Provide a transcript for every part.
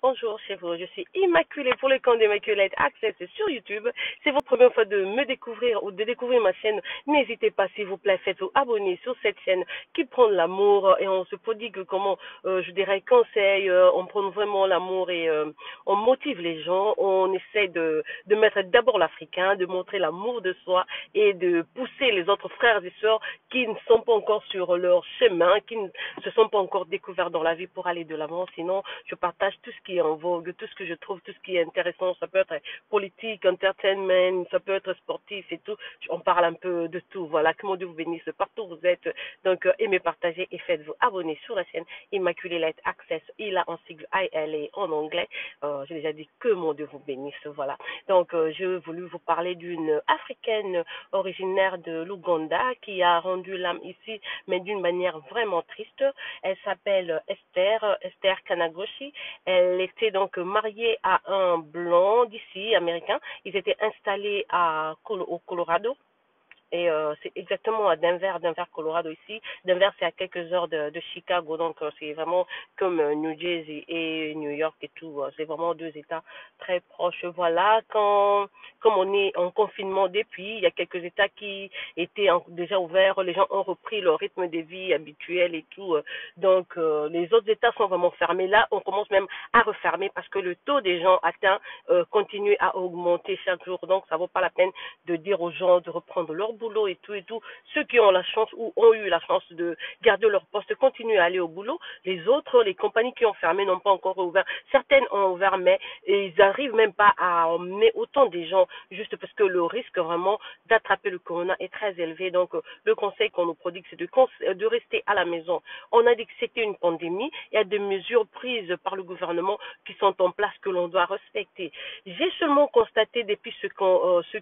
Bonjour chez vous, je suis Immaculée pour le compte d'Immaculate Access sur YouTube. C'est votre première fois de me découvrir ou de découvrir ma chaîne. N'hésitez pas s'il vous plaît, faites-vous abonner sur cette chaîne qui prend l'amour et on se prodigue comment, je dirais, conseil, on prend vraiment l'amour et on motive les gens. On essaie de mettre d'abord l'Africain, de montrer l'amour de soi et de pousser les autres frères et sœurs qui ne sont pas encore sur leur chemin, qui ne se sont pas encore découverts dans la vie pour aller de l'avant. Sinon, je partage tout ce qui est en vogue, tout ce que je trouve, tout ce qui est intéressant. Ça peut être politique, entertainment, ça peut être sportif et tout. On parle un peu de tout. Voilà, que mon Dieu vous bénisse partout où vous êtes. Donc, aimez, partagez et faites-vous abonner sur la chaîne Immaculate Access. Il a en sigle ILA en anglais. J'ai déjà dit que mon Dieu vous bénisse. Voilà. Donc, je voulu vous parler d'une Africaine originaire de l'Ouganda qui a rendu l'âme ici, mais d'une manière vraiment triste. Elle s'appelle Esther Kanagoshi. Elle était donc mariée à un blanc d'ici, américain. Ils étaient installés au Colorado. Et c'est exactement à Denver, Colorado ici. Denver, c'est à quelques heures de Chicago, donc c'est vraiment comme New Jersey et New York et tout. C'est vraiment deux États très proches. Voilà, comme on est en confinement depuis, il y a quelques États qui étaient déjà ouverts, les gens ont repris leur rythme de vie habituel et tout. Donc les autres États sont vraiment fermés. Là, on commence même à refermer parce que le taux des gens atteints continue à augmenter chaque jour. Donc ça vaut pas la peine de dire aux gens de reprendre leur boulot et tout et tout. Ceux qui ont la chance ou ont eu la chance de garder leur poste continuent à aller au boulot. Les autres, les compagnies qui ont fermé n'ont pas encore ouvert. Certaines ont ouvert, mais ils n'arrivent même pas à emmener autant de gens juste parce que le risque vraiment d'attraper le corona est très élevé. Donc le conseil qu'on nous prodigue, c'est de rester à la maison. On a dit que c'était une pandémie. Il y a des mesures prises par le gouvernement qui sont en place que l'on doit respecter. J'ai seulement constaté depuis ce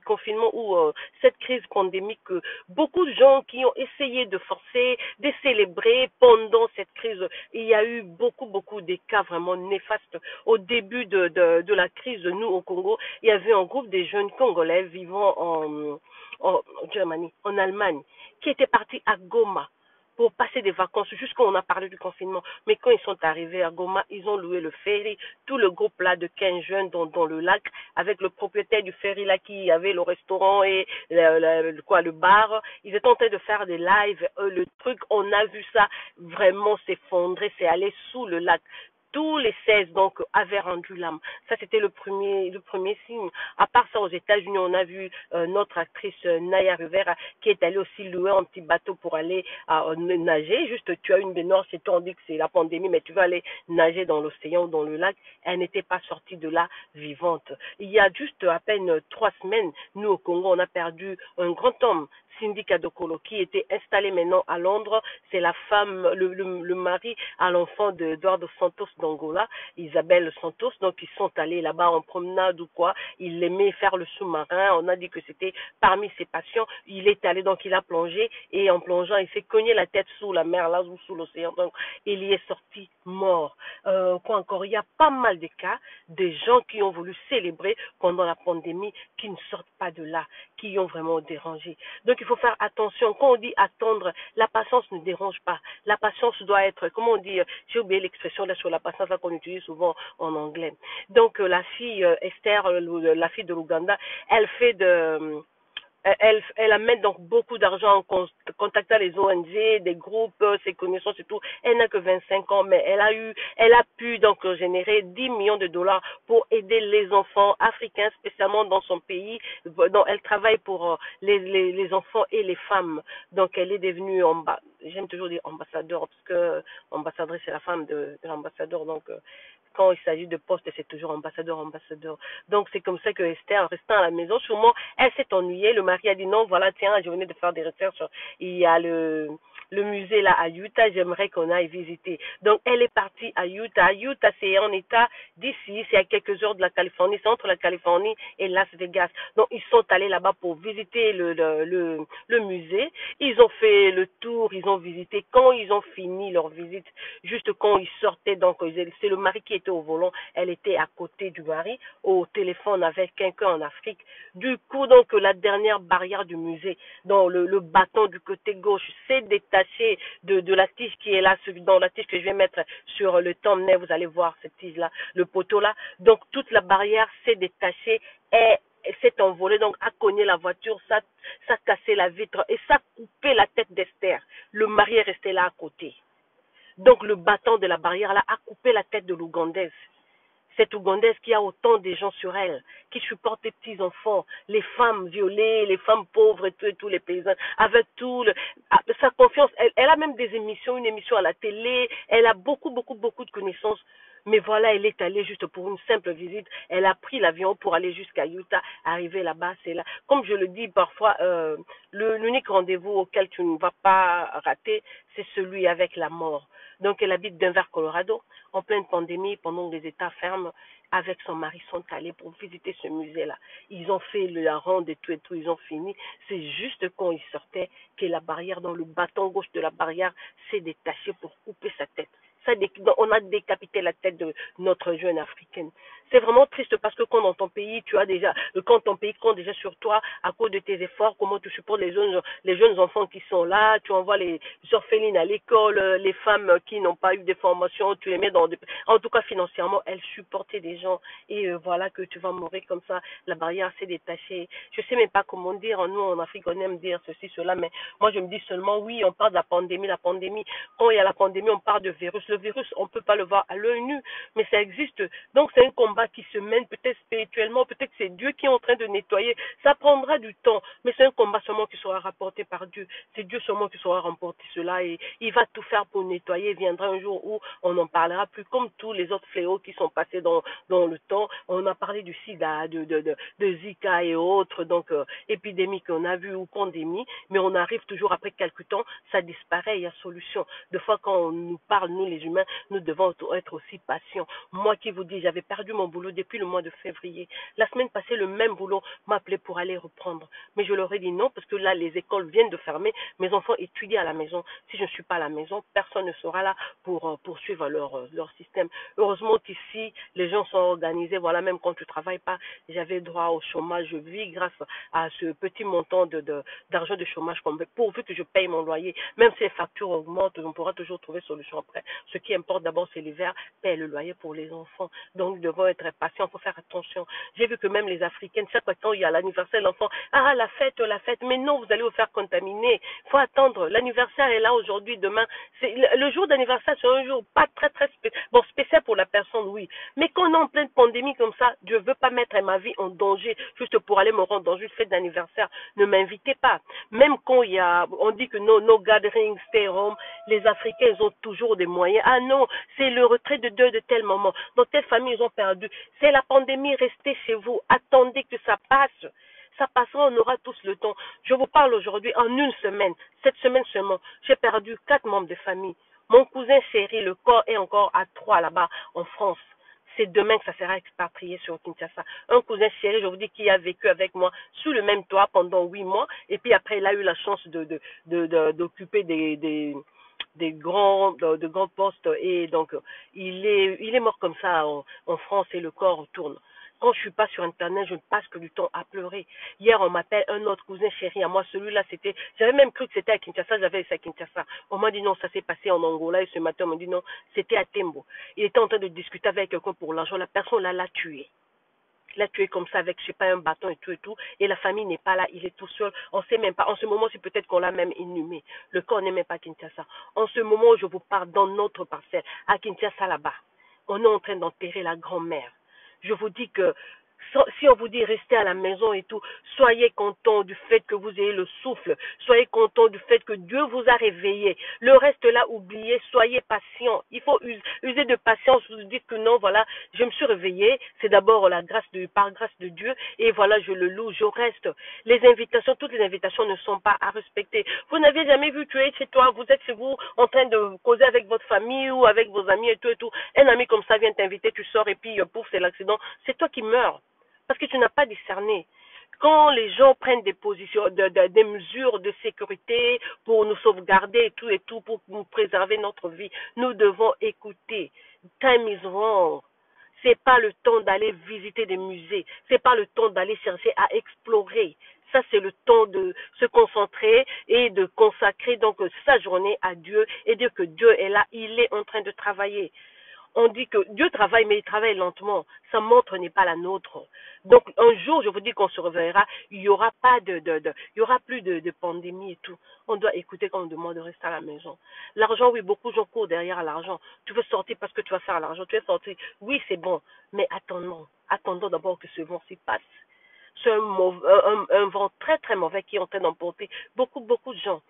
confinement ou cette crise pandémique que beaucoup de gens qui ont essayé de forcer, de célébrer pendant cette crise, il y a eu beaucoup de cas vraiment néfastes. Au début de la crise, nous au Congo, il y avait un groupe de jeunes Congolais vivant en Germanie, en Allemagne, qui étaient partis à Goma pour passer des vacances, jusqu'à on a parlé du confinement. Mais quand ils sont arrivés à Goma, ils ont loué le ferry, tout le groupe là de 15 jeunes dans le lac, avec le propriétaire du ferry là qui avait le restaurant et le bar. Ils étaient en train de faire des lives. Le truc, on a vu ça vraiment s'effondrer, c'est aller sous le lac. Tous les 16 donc avaient rendu l'âme. Ça c'était le premier signe. À part ça, aux États-Unis, on a vu notre actrice Naya Rivera qui est allée aussi louer un petit bateau pour aller nager. Juste, tu as une baignoire, c'est toi, on dit que c'est la pandémie, mais tu vas aller nager dans l'océan ou dans le lac. Elle n'était pas sortie de là vivante. Il y a juste à peine 3 semaines, nous au Congo, on a perdu un grand homme. Cindy Kadokolo, qui était installé maintenant à Londres. C'est la femme, le mari à l'enfant d'Eduardo Santos d'Angola, Isabelle Santos. Donc, ils sont allés là-bas en promenade ou quoi. Il aimait faire le sous-marin. On a dit que c'était parmi ses passions. Il est allé, donc il a plongé. Et en plongeant, il s'est cogné la tête sous la mer, là, ou sous l'océan. Donc, il y est sorti mort. Quoi encore? Il y a pas mal de cas de gens qui ont voulu célébrer pendant la pandémie, qui ne sortent pas de là, qui ont vraiment dérangé. Donc, il faut faire attention. Quand on dit attendre, la patience ne dérange pas. La patience doit être, comment on dit, j'ai oublié l'expression là sur la patience là qu'on utilise souvent en anglais. Donc la fille Esther, la fille de l'Ouganda, elle fait elle amène donc beaucoup d'argent en contactant les ONG, des groupes, ses connaissances et tout. Elle n'a que 25 ans, mais elle a pu donc générer 10 millions de dollars pour aider les enfants africains, spécialement dans son pays. Donc, elle travaille pour les enfants et les femmes. Donc, elle est devenue, j'aime toujours dire ambassadeur, parce que ambassadrice, c'est la femme de l'ambassadeur. Donc, quand il s'agit de poste, c'est toujours ambassadeur. Donc, c'est comme ça que Esther, en restant à la maison, sûrement, elle s'est ennuyée. Le mari a dit non, voilà, tiens, je venais de faire des recherches. Il y a le musée là à Utah, j'aimerais qu'on aille visiter. Donc, elle est partie à Utah. Utah, c'est en état d'ici, c'est à quelques heures de la Californie, c'est entre la Californie et Las Vegas. Donc, ils sont allés là-bas pour visiter le musée. Ils ont fait le tour, ils ont visité. Quand ils ont fini leur visite, juste quand ils sortaient, donc, c'est le mari qui était au volant, elle était à côté du mari, au téléphone avec quelqu'un en Afrique. Du coup, donc, la dernière barrière du musée, dans le bâton du côté gauche, s'est détachée détacher de la tige qui est là, dans la tige que je vais mettre sur le thumbnail, vous allez voir cette tige-là, le poteau-là. Donc, toute la barrière s'est détachée et s'est envolée, donc a cogné la voiture, ça a cassé la vitre et ça a coupé la tête d'Esther. Le mari est resté là à côté. Donc, le bâton de la barrière là a coupé la tête de l'Ougandaise. Cette Ougandaise qui a autant de gens sur elle, qui supporte les petits-enfants, les femmes violées, les femmes pauvres et tous les paysans, avec sa confiance. Elle a même des émissions, une émission à la télé, elle a beaucoup de connaissances. Mais voilà, elle est allée juste pour une simple visite. Elle a pris l'avion pour aller jusqu'à Utah. Arriver là-bas, c'est là. Comme je le dis parfois, l'unique rendez-vous auquel tu ne vas pas rater, c'est celui avec la mort. Donc, elle habite Denver, Colorado, en pleine pandémie, pendant que les États ferment. Avec son mari, sont allés pour visiter ce musée-là. Ils ont fait la ronde et tout, ils ont fini. C'est juste quand ils sortaient que la barrière, dans le bâton gauche de la barrière, s'est détachée pour couper sa tête. On a décapité la tête de notre jeune africaine. C'est vraiment triste parce que quand dans ton pays, quand ton pays compte déjà sur toi à cause de tes efforts, comment tu supportes les jeunes enfants qui sont là, tu envoies les orphelines à l'école, les femmes qui n'ont pas eu de formation, tu les mets en tout cas financièrement, elles supportaient des gens et voilà que tu vas mourir comme ça, la barrière s'est détachée. Je sais même pas comment dire, nous en Afrique on aime dire ceci, cela, mais moi je me dis seulement oui, on parle de la pandémie, quand il y a la pandémie, on parle de virus. Le virus, on ne peut pas le voir à l'œil nu, mais ça existe. Donc c'est un combat qui se mène peut-être spirituellement, peut-être c'est Dieu qui est en train de nettoyer. Ça prendra du temps, mais c'est un combat seulement qui sera rapporté par Dieu. C'est Dieu seulement qui saura remporter cela et il va tout faire pour nettoyer. Il viendra un jour où on n'en parlera plus comme tous les autres fléaux qui sont passés dans le temps. On a parlé du sida, de Zika et autres, donc épidémies qu'on a vues ou pandémies, mais on arrive toujours après quelques temps, ça disparaît, il y a solution. Des fois, quand on nous parle, nous les humains, nous devons être aussi patients. Moi qui vous dis, j'avais perdu mon boulot depuis le mois de février. La semaine passée, le même boulot m'appelait pour aller reprendre. Mais je leur ai dit non, parce que là, les écoles viennent de fermer. Mes enfants étudient à la maison. Si je ne suis pas à la maison, personne ne sera là pour poursuivre leur système. Heureusement qu'ici, les gens sont organisés. Voilà, même quand tu ne travailles pas, j'avais droit au chômage. Je vis grâce à ce petit montant d'argent de chômage, pourvu que je paye mon loyer. Même si les factures augmentent, on pourra toujours trouver solution après. Ce qui importe d'abord, c'est l'hiver, payer le loyer pour les enfants. Donc, nous devons être patients, il faut faire attention. J'ai vu que même les Africaines, chaque temps, il y a l'anniversaire de l'enfant. Ah, la fête. Mais non, vous allez vous faire contaminer. Il faut attendre. L'anniversaire est là aujourd'hui, demain. Le jour d'anniversaire, c'est un jour pas très spécial pour la personne, oui. Mais quand on est en pleine pandémie comme ça, je ne veux pas mettre ma vie en danger juste pour aller me rendre dans une fête d'anniversaire. Ne m'invitez pas. Même quand on dit que no gathering, stay home, les Africains, ils ont toujours des moyens. Ah non, c'est le retrait de Dieu de tel moment. Dans telle famille, ils ont perdu. C'est la pandémie, restez chez vous. Attendez que ça passe. Ça passera, on aura tous le temps. Je vous parle aujourd'hui en une semaine. Cette semaine seulement, j'ai perdu 4 membres de famille. Mon cousin chéri, le corps est encore à 3 là-bas en France. C'est demain que ça sera expatrié sur Kinshasa. Un cousin chéri, je vous dis, qui a vécu avec moi sous le même toit pendant 8 mois. Et puis après, il a eu la chance d'occuper de grands postes. Et donc, il est mort comme ça en France et le corps tourne. Quand je suis pas sur Internet, je ne passe que du temps à pleurer. Hier, on m'appelle un autre cousin chéri à moi. Celui-là, j'avais même cru que c'était à Kinshasa, j'avais essayé à Kinshasa. On m'a dit non, ça s'est passé en Angola. Et ce matin, on m'a dit non, c'était à Tembo. Il était en train de discuter avec quelqu'un pour l'argent. La personne là l'a tué. L'a tué comme ça avec, je sais pas, un bâton et tout et tout. Et la famille n'est pas là, il est tout seul. On sait même pas. En ce moment, c'est peut-être qu'on l'a même inhumé. Le corps n'est même pas à Kinshasa. En ce moment où je vous parle dans notre parcelle, à Kinshasa là-bas, on est en train d'enterrer la grand-mère. Je vous dis que si on vous dit restez à la maison et tout, soyez content du fait que vous ayez le souffle, soyez content du fait que Dieu vous a réveillé. Le reste là, oubliez, soyez patient. Il faut user de patience. Vous dites que non, voilà, je me suis réveillé, c'est d'abord par grâce de Dieu, et voilà, je le loue, je reste. Les invitations, toutes les invitations ne sont pas à respecter. Vous n'avez jamais vu, tu es chez toi, vous êtes chez vous en train de causer avec votre famille ou avec vos amis et tout et tout. Un ami comme ça vient t'inviter, tu sors et puis pouf, c'est l'accident. C'est toi qui meurs. Parce que tu n'as pas discerné. Quand les gens prennent des positions, des mesures de sécurité pour nous sauvegarder et tout, pour nous préserver notre vie, nous devons écouter. Time is wrong. C'est pas le temps d'aller visiter des musées. C'est pas le temps d'aller chercher à explorer. Ça, c'est le temps de se concentrer et de consacrer donc sa journée à Dieu et dire que Dieu est là, il est en train de travailler. On dit que Dieu travaille, mais il travaille lentement. Sa montre n'est pas la nôtre. Donc, un jour, je vous dis qu'on se reverra, il y aura pas il y aura plus de pandémie et tout. On doit écouter quand on demande de rester à la maison. L'argent, oui, beaucoup de gens courent derrière l'argent. Tu veux sortir parce que tu vas faire l'argent. Tu veux sortir. Oui, c'est bon. Mais attendons. Attendons d'abord que ce vent s'y passe. C'est un vent très, très mauvais qui est en train d'emporter beaucoup de gens.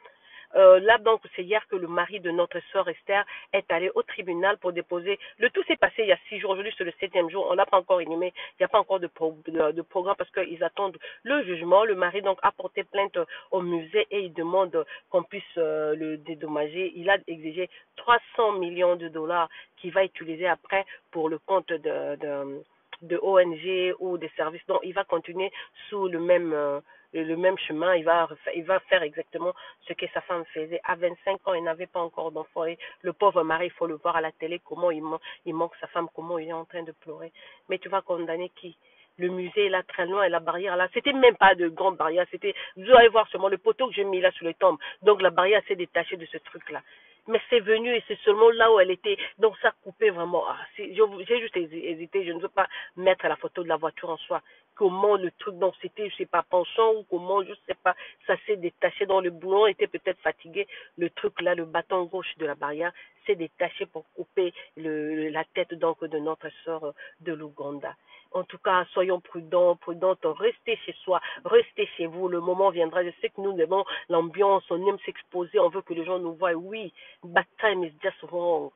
Là, donc, c'est hier que le mari de notre sœur Esther est allé au tribunal pour déposer. Le tout s'est passé il y a 6 jours. Aujourd'hui, c'est le 7e jour. On n'a pas encore inhumé. Il n'y a pas encore de programme parce qu'ils attendent le jugement. Le mari, donc, a porté plainte au musée et il demande qu'on puisse le dédommager. Il a exigé 300 millions de dollars qu'il va utiliser après pour le compte de ONG ou des services. Donc, il va continuer sous le même chemin. Il va faire exactement ce que sa femme faisait. À 25 ans, il n'avait pas encore d'enfant. Et le pauvre mari, il faut le voir à la télé, comment il manque sa femme, comment il est en train de pleurer. Mais tu vas condamner qui? Le musée est là très loin et la barrière là, c'était même pas de grande barrière, c'était, vous allez voir seulement le poteau que j'ai mis là sur les tombes. Donc la barrière s'est détachée de ce truc là. Mais c'est venu et c'est seulement là où elle était. Donc ça coupait vraiment. Ah, j'ai juste hésité, je ne veux pas mettre la photo de la voiture en soi. Comment le truc, donc c'était, je sais pas, penchant ou comment, je sais pas, ça s'est détaché dans le boulon, était peut-être fatigué. Le truc là, le bâton gauche de la barrière s'est détaché pour couper la tête donc de notre sœur de l'Ouganda. En tout cas, soyons prudentes, restez chez soi, restez chez vous. Le moment viendra. Je sais que nous aimons l'ambiance, on aime s'exposer, on veut que les gens nous voient. Oui, but time is just wrong.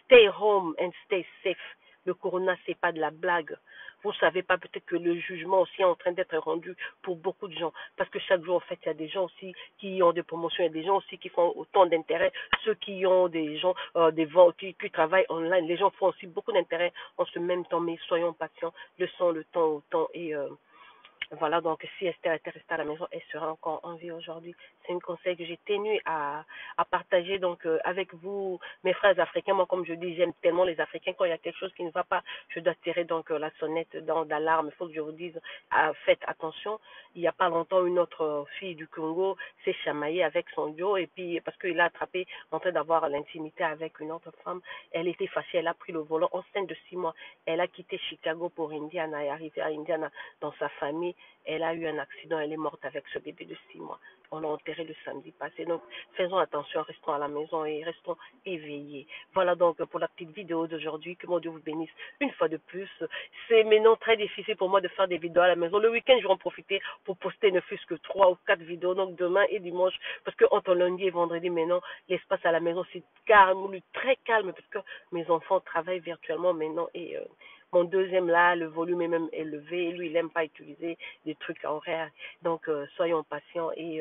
Stay home and stay safe. Le corona, c'est pas de la blague. Vous savez pas peut-être que le jugement aussi est en train d'être rendu pour beaucoup de gens. Parce que chaque jour, en fait, il y a des gens aussi qui ont des promotions, il y a des gens aussi qui font autant d'intérêt. Ceux qui ont des gens, des ventes, qui travaillent online, les gens font aussi beaucoup d'intérêt en ce même temps. Mais soyons patients, laissons le temps au temps et voilà, donc si Esther était restée à la maison, elle serait encore en vie aujourd'hui. C'est un conseil que j'ai tenu à partager donc avec vous, mes frères africains. Moi, comme je dis, j'aime tellement les Africains. Quand il y a quelque chose qui ne va pas, je dois tirer donc la sonnette d'alarme. Il faut que je vous dise, faites attention. Il n'y a pas longtemps, une autre fille du Congo s'est chamaillée avec son duo et puis parce qu'il a attrapé en train d'avoir l'intimité avec une autre femme. Elle était fâchée, elle a pris le volant enceinte de 6 mois. Elle a quitté Chicago pour Indiana et est arrivée à Indiana dans sa famille. Elle a eu un accident, elle est morte avec ce bébé de 6 mois. On l'a enterré le samedi passé. Donc, faisons attention, restons à la maison et restons éveillés. Voilà donc pour la petite vidéo d'aujourd'hui. Que mon Dieu vous bénisse une fois de plus. C'est maintenant très difficile pour moi de faire des vidéos à la maison. Le week-end, je vais en profiter pour poster ne fût-ce que 3 ou 4 vidéos. Donc, demain et dimanche, parce que entre lundi et vendredi, maintenant, l'espace à la maison, c'est calme, très calme, parce que mes enfants travaillent virtuellement maintenant et mon deuxième là, le volume est même élevé. Lui, il n'aime pas utiliser des trucs horaires. Donc, soyons patients et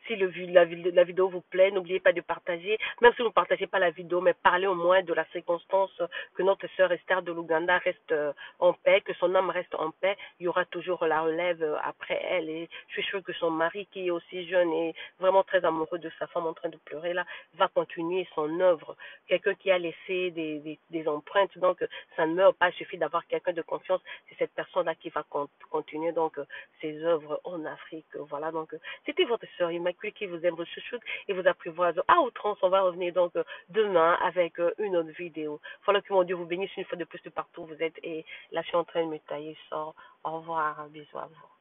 si la vidéo vous plaît, n'oubliez pas de partager. Même si vous ne partagez pas la vidéo, mais parlez au moins de la circonstance que notre sœur Esther de l'Ouganda reste en paix, que son âme reste en paix. Il y aura toujours la relève après elle. Et je suis sûre que son mari, qui est aussi jeune et vraiment très amoureux de sa femme en train de pleurer là, va continuer son œuvre. Quelqu'un qui a laissé des empreintes, donc ça ne meurt pas. Il suffit d'avoir quelqu'un de confiance. C'est cette personne-là qui va continuer donc ses œuvres en Afrique. Voilà, donc c'était votre sœur Immaculée qui vous aime, vous chouchoute et vous apprivoise à outrance. On va revenir donc demain avec une autre vidéo. Voilà, que mon Dieu vous bénisse une fois de plus de partout où vous êtes. Et là, je suis en train de me tailler. Je sors. Au revoir. Bisous à vous.